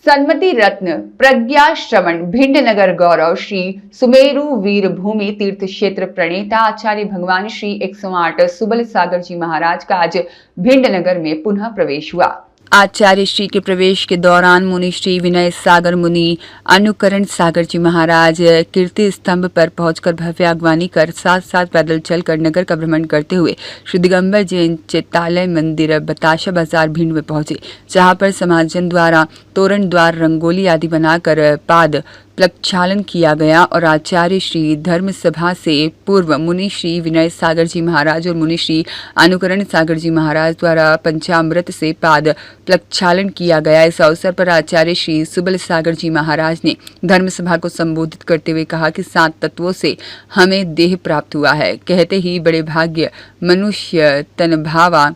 सन्मति रत्न प्रज्ञा श्रवण भिंड नगर गौरव श्री सुमेरु वीर भूमि तीर्थ क्षेत्र प्रणेता आचार्य भगवान श्री 108 सुबल सागर जी महाराज का आज भिंड नगर में पुनः प्रवेश हुआ। आचार्य श्री के प्रवेश के दौरान मुनि श्री विनय सागर मुनि अनुकरण सागर जी महाराज कीर्ति स्तंभ पर पहुंचकर भव्य अगवानी कर साथ साथ पैदल चलकर नगर का भ्रमण करते हुए श्री दिगंबर जैन चित्तालय मंदिर बताशा बाजार भिंड में पहुंचे, जहां पर समाजजन द्वारा तोरण द्वार रंगोली आदि बनाकर पाद प्रक्षालन किया गया और आचार्य श्री धर्म सभा से पूर्व मुनि श्री विनय सागर जी महाराज और मुनि श्री अनुकरण सागर जी महाराज द्वारा पंचामृत से पाद प्रक्षालन किया गया। इस अवसर पर आचार्य श्री सुबल सागर जी महाराज ने धर्म सभा को संबोधित करते हुए कहा कि 7 तत्वों से हमें देह प्राप्त हुआ है। कहते ही बड़े भाग्य मनुष्य तन भावा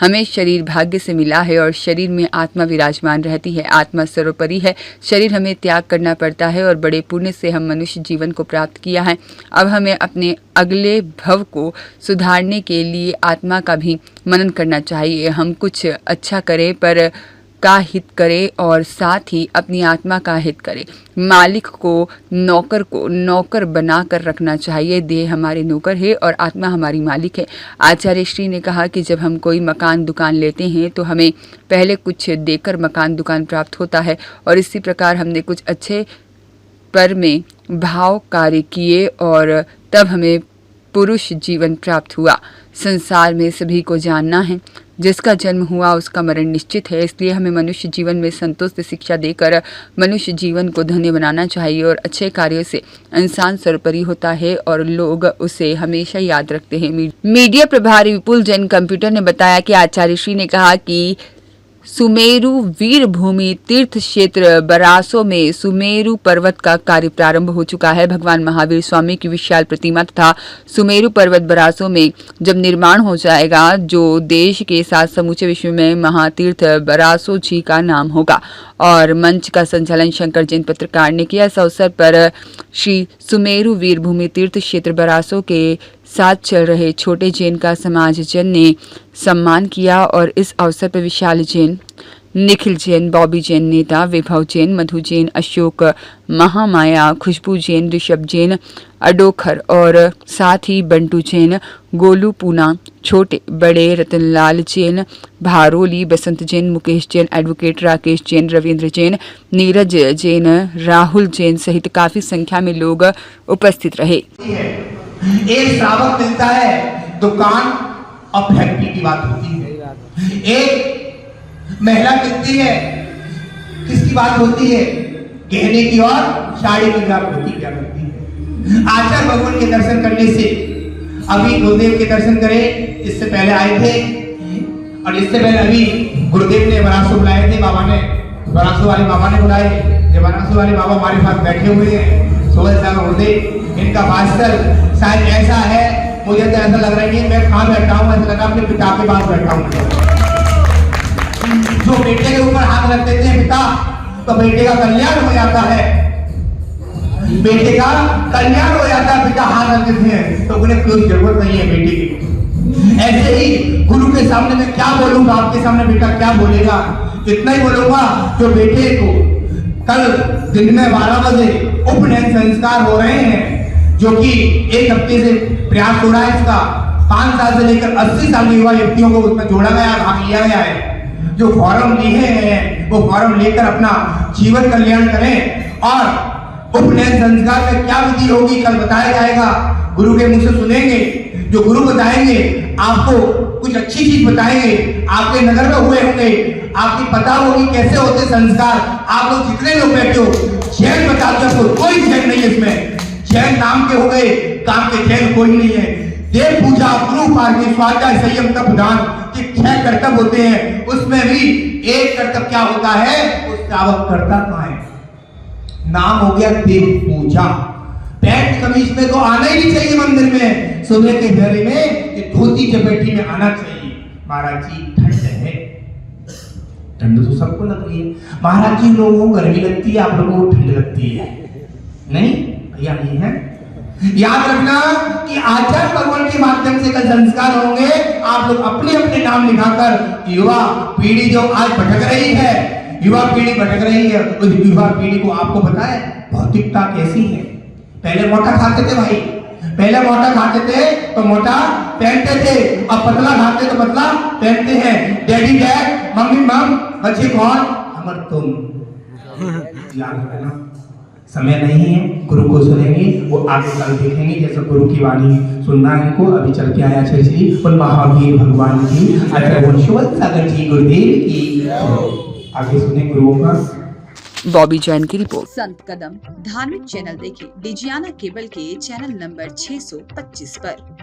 हमें शरीर भाग्य से मिला है और शरीर में आत्मा विराजमान रहती है। आत्मा सर्वोपरि है, शरीर हमें त्याग करना पड़ता है और बड़े पुण्य से हम मनुष्य जीवन को प्राप्त किया है। अब हमें अपने अगले भव को सुधारने के लिए आत्मा का भी मनन करना चाहिए। हम कुछ अच्छा करें पर का हित करे और साथ ही अपनी आत्मा का हित करे। मालिक को नौकर बना कर रखना चाहिए। देह हमारे नौकर है और आत्मा हमारी मालिक है। आचार्य श्री ने कहा कि जब हम कोई मकान दुकान लेते हैं तो हमें पहले कुछ देकर मकान दुकान प्राप्त होता है और इसी प्रकार हमने कुछ अच्छे पर में भाव कार्य किए और तब हमें पुरुष जीवन प्राप्त हुआ। संसार में सभी को जानना है, जिसका जन्म हुआ उसका मरण निश्चित है, इसलिए हमें मनुष्य जीवन में संतुष्ट शिक्षा देकर मनुष्य जीवन को धन्य बनाना चाहिए और अच्छे कार्यों से इंसान सर्वोपरि होता है और लोग उसे हमेशा याद रखते हैं। मीडिया प्रभारी विपुल जैन कंप्यूटर ने बताया कि आचार्य श्री ने कहा कि सुमेरु वीर भूमि तीर्थ क्षेत्र बरासो में सुमेरु पर्वत का कार्य प्रारंभ हो चुका है। भगवान महावीर स्वामी की विशाल प्रतिमा तथा सुमेरु पर्वत बरासो में जब निर्माण हो जाएगा, जो देश के साथ समूचे विश्व में महातीर्थ बरासो जी का नाम होगा। और मंच का संचालन शंकर जैन पत्रकार ने किया। इस अवसर पर श्री सुमेरु वीर भूमि तीर्थ क्षेत्र बरासो के साथ चल रहे छोटे जैन का समाज जन ने सम्मान किया और इस अवसर पर विशाल जैन, निखिल जैन, बॉबी जैन, नेता विभव जैन, मधु जैन, अशोक महामाया, खुशबू जैन, ऋषभ जैन, अडोखर और साथ ही बंटू जैन, गोलू पूना, छोटे बड़े, रतनलाल जैन, भारोली, बसंत जैन, मुकेश जैन, एडवोकेट राकेश जैन, रविंद्र जैन, नीरज जैन, राहुल जैन सहित काफी संख्या में लोग उपस्थित रहे। एक श्रावक मिलता है, दुकान और फैक्ट्री की बात होती है। एक महिला मिलती है, किसकी बात होती है? गहने की और साड़ी की बात होती क्या करती है। आचार्य भगवान के दर्शन करने से, अभी गुरुदेव के दर्शन करें, इससे पहले आए थे और इससे पहले अभी गुरुदेव ने बरासो बुलाए थे, बाबा ने बरासो वाले बाबा ने बुलाए। ये बरासो वाले बाबा हमारे पास बैठे हुए हैं, सोहल साहब गुरुदेव, इनका वास्तव शायद ऐसा है, मुझे तो ऐसा लग रहा है कि मैं कहाँ बैठा हूँ, ऐसा लगा अपने पिता के पास बैठा हूँ। जो बेटे के ऊपर हाथ रख देते हैं पिता, तो बेटे का कल्याण हो जाता है। बेटे का कल्याण हो जाता है, पिता हाथ रख देते हैं तो उन्हें कोई जरूरत नहीं है बेटे की। ऐसे ही गुरु के सामने मैं क्या बोलूंगा, आपके सामने बेटा क्या बोलेगा, इतना ही बोलूंगा जो बेटे को कल दिन में 12 बजे उपनयन संस्कार हो रहे हैं, जो कि 1 हफ्ते से प्रयास हो रहा है इसका। 5 साल से लेकर 80 साल के युवा व्यक्तियों को उसमें जोड़ा गया, भाग लिया गया है। जो फॉर्म लिए हैं वो फॉर्म लेकर अपना जीवन कल्याण करें और उपनयन संस्कार में क्या विधि होगी कल बताया जाएगा। गुरु के मुंह से सुनेंगे, जो गुरु बताएंगे आपको कुछ अच्छी चीज बताएंगे, आपके नगर में हुए होंगे, आपकी पता होगी कैसे होते संस्कार। आप लोग जितने लोग बैठे हो, जैन बता दो, कोई जैन नहीं है इसमें, जैन नाम के हो गए, काम के जैन कोई नहीं है। देव पूजा, गुरु पार्टी, स्वाध्याय, संयम, तप, दान के 6 कर्तव्य होते हैं, उसमें भी एक कर्तव्य क्या होता है, उस श्रावक करता कहाँ है? नाम हो गया देव पूजा। पैंट कमीज में तो आना ही नहीं चाहिए मंदिर में, सुबह के फेरे में धोती चपेटी में आना चाहिए। महाराज जी ठंड है, ठंड तो सबको लग रही है। महाराज जी लोगों को गर्मी लगती है, आप लोगों को ठंड लगती है नहीं भैया? नहीं है। याद रखना कि आचार्य भगवान के माध्यम से कल संस्कार होंगे। आप लोग अपने अपने नाम लिखाकर, युवा पीढ़ी जो आज भटक रही है, युवा पीढ़ी भटक रही है। उस युवा पीढ़ी को आपको पता है भौतिकता कैसी है। पहले मोटा खाते थे भाई, पहले मोटा खाते थे तो मोटा पहनते थे, अब पतला खाते तो पतला पहनते हैं। डैडी डैड, मम्मी मम, बच्चे कौन, हमर तुम। याद रखना, समय नहीं है, गुरु को सुनेंगे, वो आगे कल देखेंगे। जैसे गुरु की वाणी सुनना है इनको, अभी चल के आया श्री उन महावीर भगवान की, शिवल सागर जी गुरुदेव की। आगे सुने गुरुओं का। बॉबी जैन की रिपोर्ट। संत कदम धार्मिक चैनल देखें डिजियाना केबल के चैनल नंबर 625 पर।